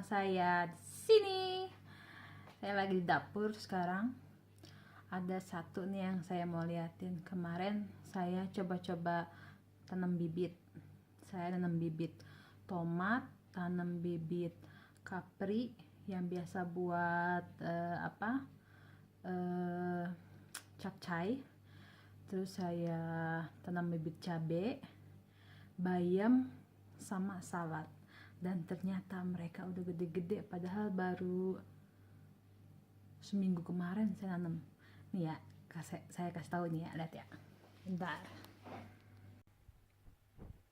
saya di sini. Saya lagi di dapur sekarang. Ada satu nih yang saya mau liatin. Kemarin saya coba-coba tanam bibit. Saya tanam bibit tomat, tanam bibit kapri yang biasa buat capcay. Terus saya tanam bibit cabe, bayam, sama salad. Dan ternyata mereka udah gede-gede, padahal baru seminggu kemarin saya nanam. Nih ya, saya kasih tahu nih ya, lihat ya. Bentar.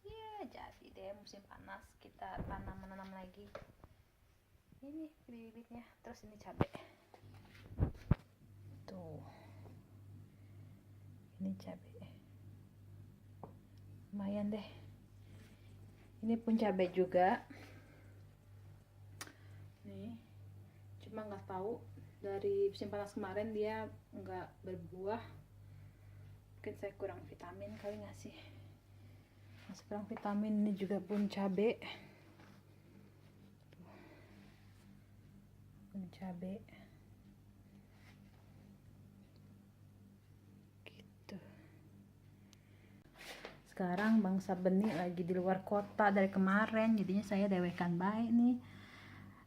Ya, jadi deh musim panas kita menanam lagi. Ini bibitnya, terus ini cabai. Tuh. Ini cabai. Lumayan deh. Ini pun cabai juga. Nih. Cuma nggak tahu dari musim panas kemarin dia nggak berbuah. Mungkin saya kurang vitamin kali nggak sih. Masih kurang vitamin. Ini juga pun cabai. Pun cabai. Sekarang bangsa benih lagi di luar kota dari kemarin, jadinya saya dewekan baik nih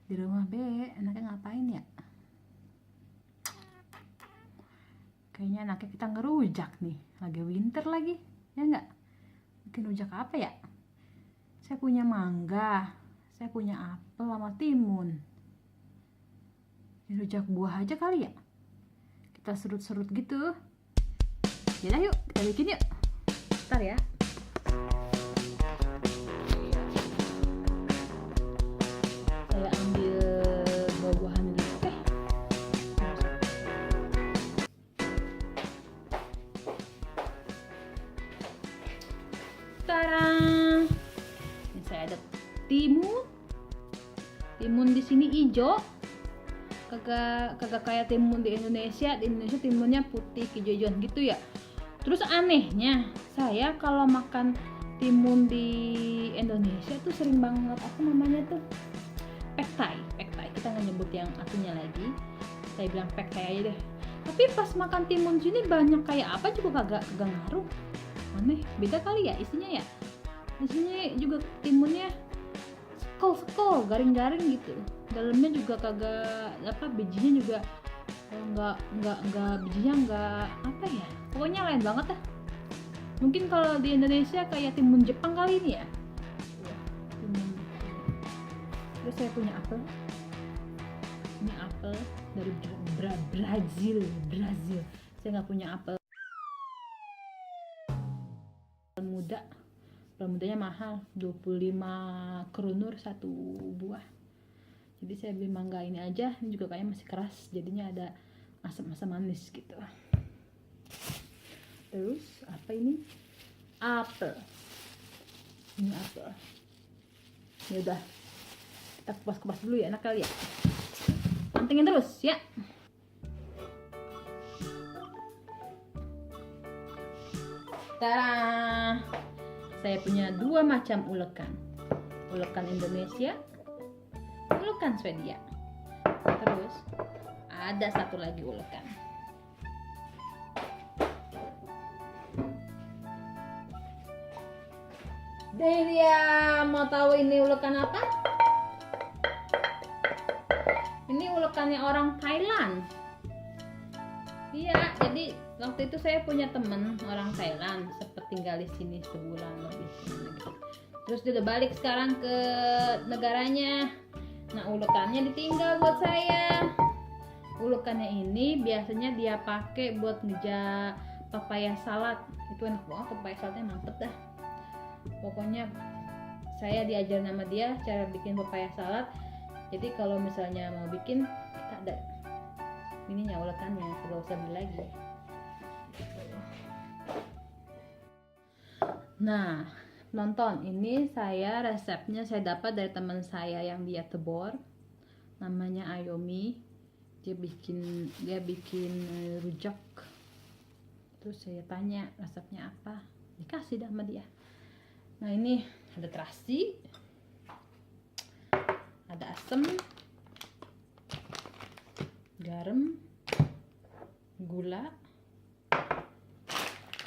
di rumah be. Enaknya ngapain ya? Kayaknya enaknya kita ngerujak nih, lagi winter lagi, ya enggak? Bikin rujak apa ya? Saya punya mangga, saya punya apel sama timun. Rujak buah aja kali ya? Kita serut-serut gitu. Yaudah yuk, kita bikin yuk. Bentar ya. Saya ambil buah-buahan dulu. Sekarang ini saya ada timun di sini hijau. Kagak kayak timun di Indonesia. Di Indonesia timunnya putih hijau-hijauan gitu ya. Terus anehnya, saya kalau makan timun di Indonesia tuh sering banget apa namanya tuh? Pektai. Kita nggak nyebut yang aslinya lagi. Saya bilang pektai aja deh. Tapi pas makan timun sini banyak kayak apa juga kagak ngaruh. Aneh, beda kali ya isinya ya. Isinya juga timunnya sekol, garing-garing gitu. Dalamnya juga kagak bijinya juga enggak bijinya enggak apa ya. Pokoknya lain banget dah. Mungkin kalau di Indonesia kayak timun Jepang kali ini ya. Terus saya punya apel. Ini apel dari Brazil. Saya nggak punya apel mudanya mahal, 25 kronur satu buah. Jadi saya beli mangga ini aja. Ini juga kayaknya masih keras, jadinya ada asam-asam manis gitu. Terus apa ini? Apel. Ini apel. Ya udah, kita kupas dulu ya, enak kali ya. Pantengin terus ya. Tara, saya punya 2 macam ulekan Indonesia, ulekan Swedia. Terus ada satu lagi ulekan. Dia mau tahu ini ulekan apa? Ini ulekannya orang Thailand. Iya, jadi waktu itu saya punya temen orang Thailand, sempat tinggal di sini sebulan lebih. Terus dia udah balik sekarang ke negaranya. Nah, ulekannya ditinggal buat saya. Ulekannya ini biasanya dia pakai buat ngeja papaya salad. Itu enak banget, papaya saladnya mantep dah. Pokoknya saya diajarin sama dia cara bikin papaya salad. Jadi kalau misalnya mau bikin, kita ada ininya ulekannya, tidak usah beli lagi. Nah, nonton ini resepnya saya dapat dari teman saya yang dia tebor, namanya Ayomi. Dia bikin rujak. Terus saya tanya resepnya apa, dikasih dah sama dia. Nah, ini ada terasi, Ada asam, garam, gula,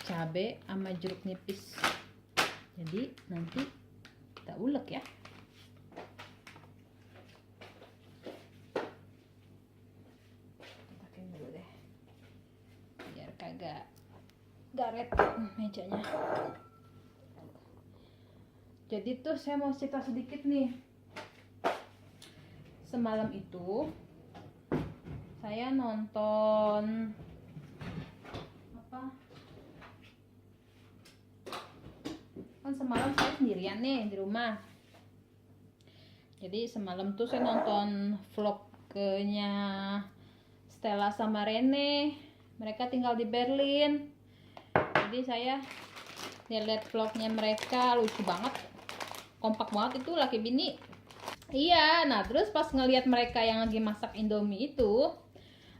cabai sama jeruk nipis. Jadi nanti kita ulek ya. Pakai dulu deh biar kagak garet mejanya. Jadi tuh saya mau cerita sedikit nih. Semalam itu saya nonton apa? Kan semalam saya sendirian nih di rumah. Jadi semalam tuh saya nonton vlognya Stella sama Rene. Mereka tinggal di Berlin. Jadi saya lihat vlognya mereka, lucu banget, kompak banget itu laki bini. Iya, nah terus pas ngelihat mereka yang lagi masak Indomie itu,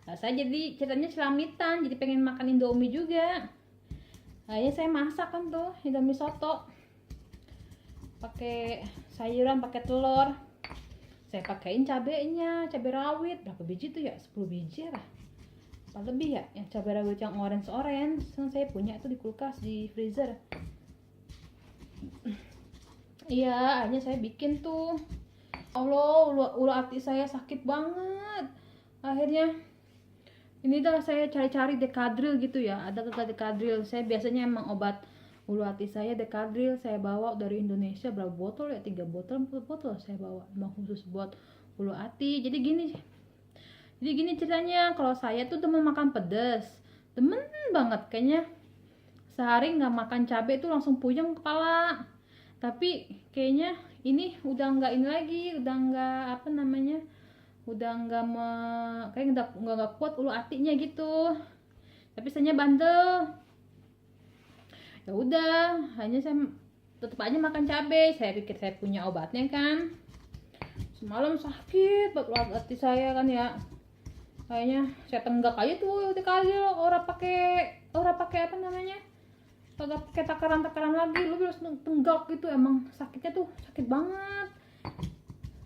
nah, saya jadi ceritanya selamitan, jadi pengen makan Indomie juga. Akhirnya saya masak kan tuh Indomie soto, pakai sayuran, pakai telur. Saya pakein cabenya, cabai rawit, berapa biji tuh ya? 10 biji lah, apa lebih ya? Yang cabai rawit yang orange saya punya itu di kulkas, di freezer. Iya, akhirnya saya bikin tuh. Allah, ulu hati saya sakit banget. Akhirnya ini dah saya cari-cari Decadril gitu ya. Ada kagak Decadril? Saya biasanya emang obat ulu hati saya Decadril saya bawa dari Indonesia. Berapa botol ya? 3 botol, 4 botol saya bawa. Emang khusus buat ulu hati. Jadi gini ceritanya. Kalau saya tuh demen makan pedas, demen banget. Kayaknya sehari nggak makan cabai tuh langsung puyeng kepala. Tapi kayaknya ini udah nggak ini lagi, udah nggak apa namanya, udah nggak kayak nggak kuat ulu hatinya gitu. Tapi saya bandel. Ya udah, hanya saya tetap aja makan cabai. Saya pikir saya punya obatnya kan. Semalam sakit buat ulu hati saya kan ya. Kayaknya saya tenggak aja tuh udah kali orang pakai apa namanya? Kagak pakai takaran lagi, lu harus tenggak gitu. Emang sakitnya tuh sakit banget,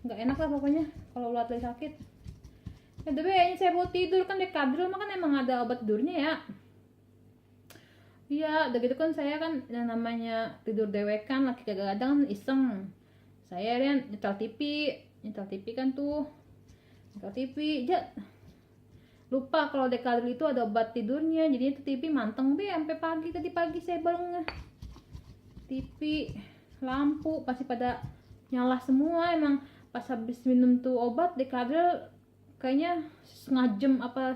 nggak enak lah pokoknya kalau ulat lagi sakit. Ya tapi kayaknya saya mau tidur kan Decadril mah kan emang ada obat tidurnya ya. Iya, udah gitu kan saya kan yang namanya tidur dewekan lagi kadang-kadang iseng. Saya kan nyetel TV kan tuh, nyetel TV aja. Lupa kalau Decadril itu ada obat tidurnya, jadi itu TV manteng deh sampai pagi. Tadi pagi saya baru TV, lampu pasti pada nyala semua. Emang pas habis minum tuh obat Decadril kayaknya setengah jam apa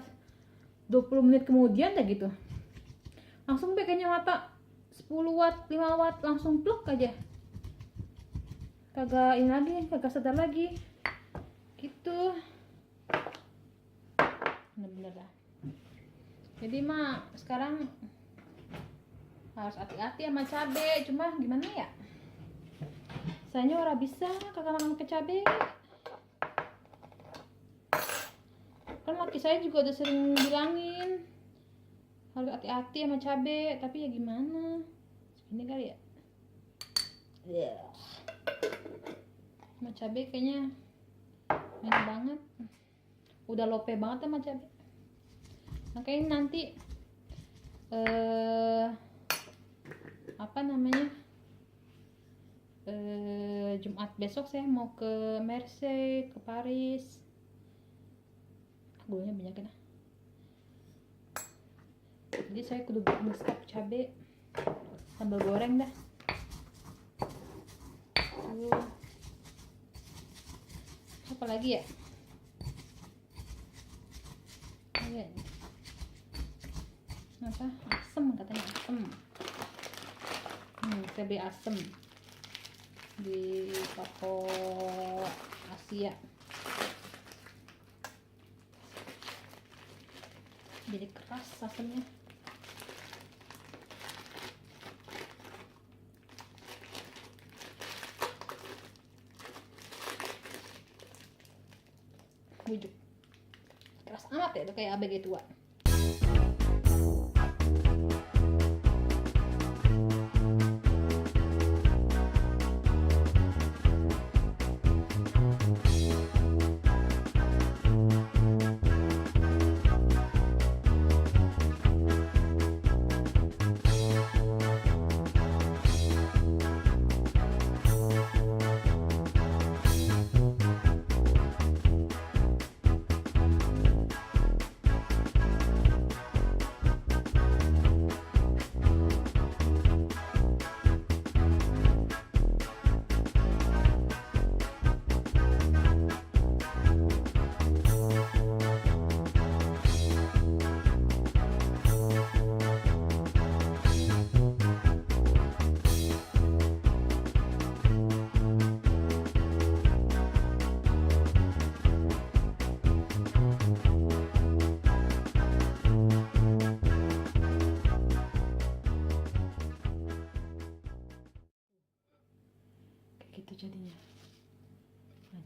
20 menit kemudian dah gitu langsung deh kayaknya mata 10 watt 5 watt langsung pluk aja, kagak ini lagi, kagak sadar lagi gitu. Bener-bener lah. Jadi mah sekarang harus hati-hati sama cabai. Cuma gimana ya? Saya orang bisa kagak makan ke cabai. Kan laki saya juga udah sering bilangin harus hati-hati sama cabai. Tapi ya gimana? Segini kali ya. Sama cabai kayaknya enak banget. Udah lope banget sama cabai. Makanya nanti apa namanya Jumat besok saya mau ke Marseille, ke Paris. Gulanya banyak dah. Jadi saya kudu nge-stop cabai, sambal goreng dah. Apa lagi ya? Apa? Asem katanya, asem. Saya beli asem di toko Asia. Jadi keras asemnya. Bujuk. Keras amat ya, itu kayak ABG tua.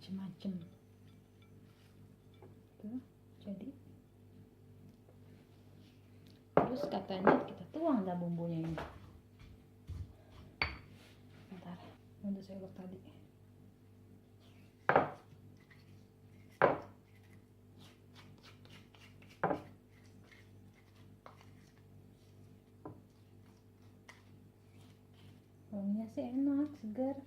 macem-macem tuh. Jadi terus katanya kita tuang dah bumbunya ini. Bentar, udah saya ulek tadi. Wanginya sih enak, segar.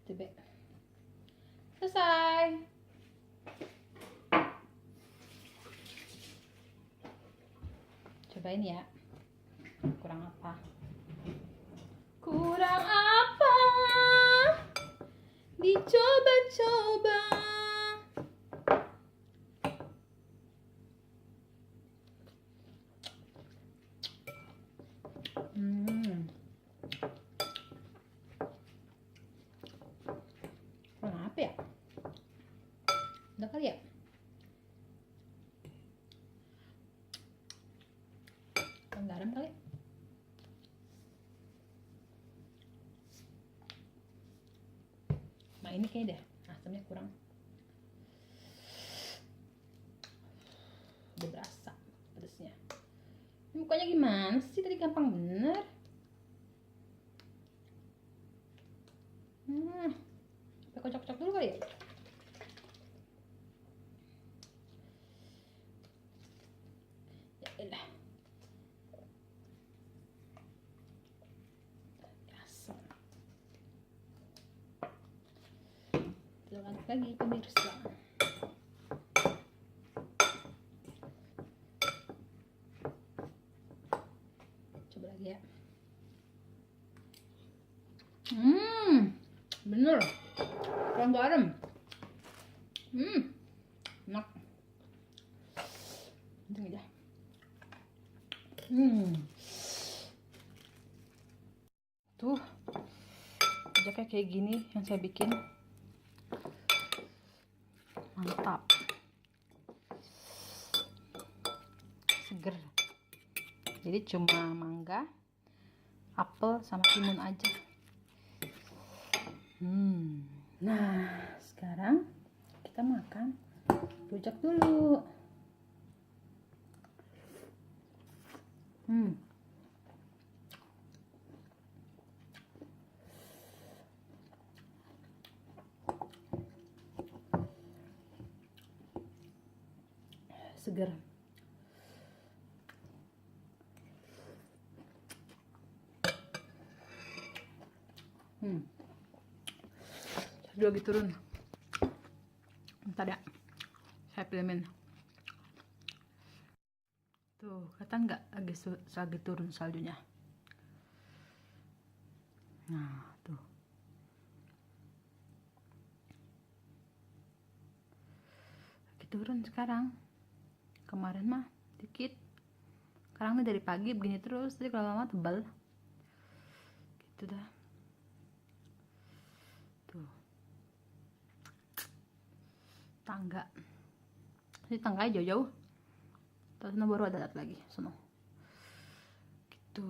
Coba. Selesai. Cobain ya. Kurang apa? Kurang apa? Dicoba-coba. Kurang apa ya? Udah kali ya? Kurang garam kali? Nah ini kayaknya deh, asamnya kurang. Udah berasa pedesnya. Ini mukanya gimana sih? Tadi gampang bener. Kita kocok-kocok dulu kali ya? Ya elah. Asam. Kita lanjut lagi pemirsa. Coba lagi ya. Bener. Kurang garam. Enak. Ini dah. Tuh. Aja kayak gini yang saya bikin. Mantap. Seger. Jadi cuma mangga, apel sama timun aja. Nah, sekarang kita makan rujak dulu. Seger. Dia lagi turun. Bentar ya, saya filmin. Tuh, kata nggak lagi turun saljunya. Nah, tuh. Lagi turun sekarang. Kemarin mah dikit. Sekarang nih dari pagi begini terus, jadi kalau lama tebal. Gitu dah. Tuh. Tangga. Ini tangganya jauh-jauh. Terus baru ada lagi sono. Gitu.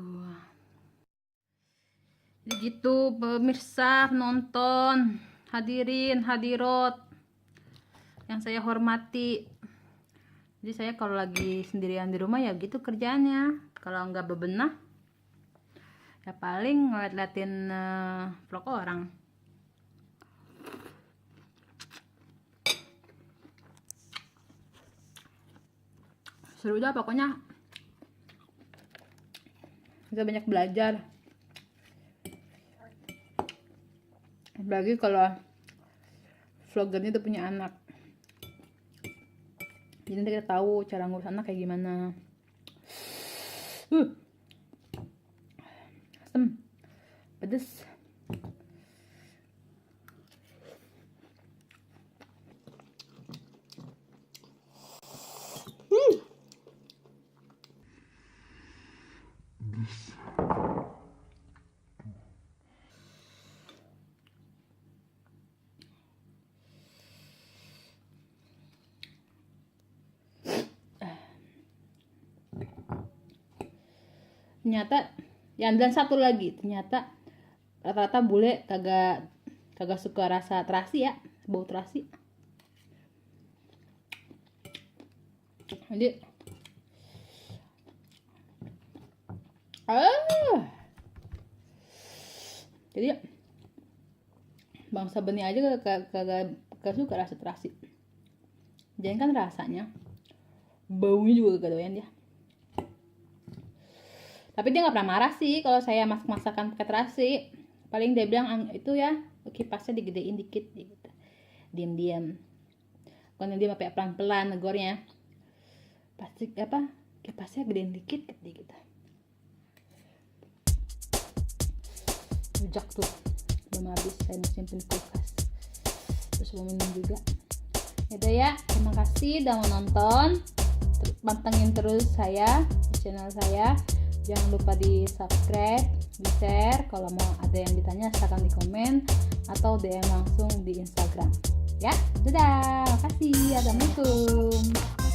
Jadi gitu pemirsa, penonton, hadirin, hadirat yang saya hormati. Jadi saya kalau lagi sendirian di rumah ya gitu kerjaannya. Kalau nggak bebenah ya paling ngeliat-liatin vlog orang. Seru dah pokoknya. Kita banyak belajar. Apalagi kalau vloggernya tuh punya anak. Jadi nanti kita tahu cara ngurus anak kayak gimana. Asem, pedes. ternyata yang dan satu lagi ternyata rata-rata bule kagak suka rasa terasi ya, bau terasi. Jadi jadi bangsa benih aja kagak suka rasa terasi. Jangan kan rasanya, baunya juga kagak doyan dia. Tapi dia nggak pernah marah sih kalau saya masak-masakan pakai terasi. Paling dia bilang itu ya kipasnya digedein dikit gitu. Diam-diam. Kalau dia pakai pelan-pelan negornya. Pasti kipasnya gedein dikit gitu. Rujak tuh belum habis, saya mau simpen kulkas. Terus mau minum juga. Yaudah ya, terima kasih udah mau nonton. Pantengin terus saya di channel saya. Jangan lupa di subscribe, di share. Kalau mau ada yang ditanya silahkan di komen atau DM langsung di Instagram. Ya, dadah, makasih, assalamualaikum.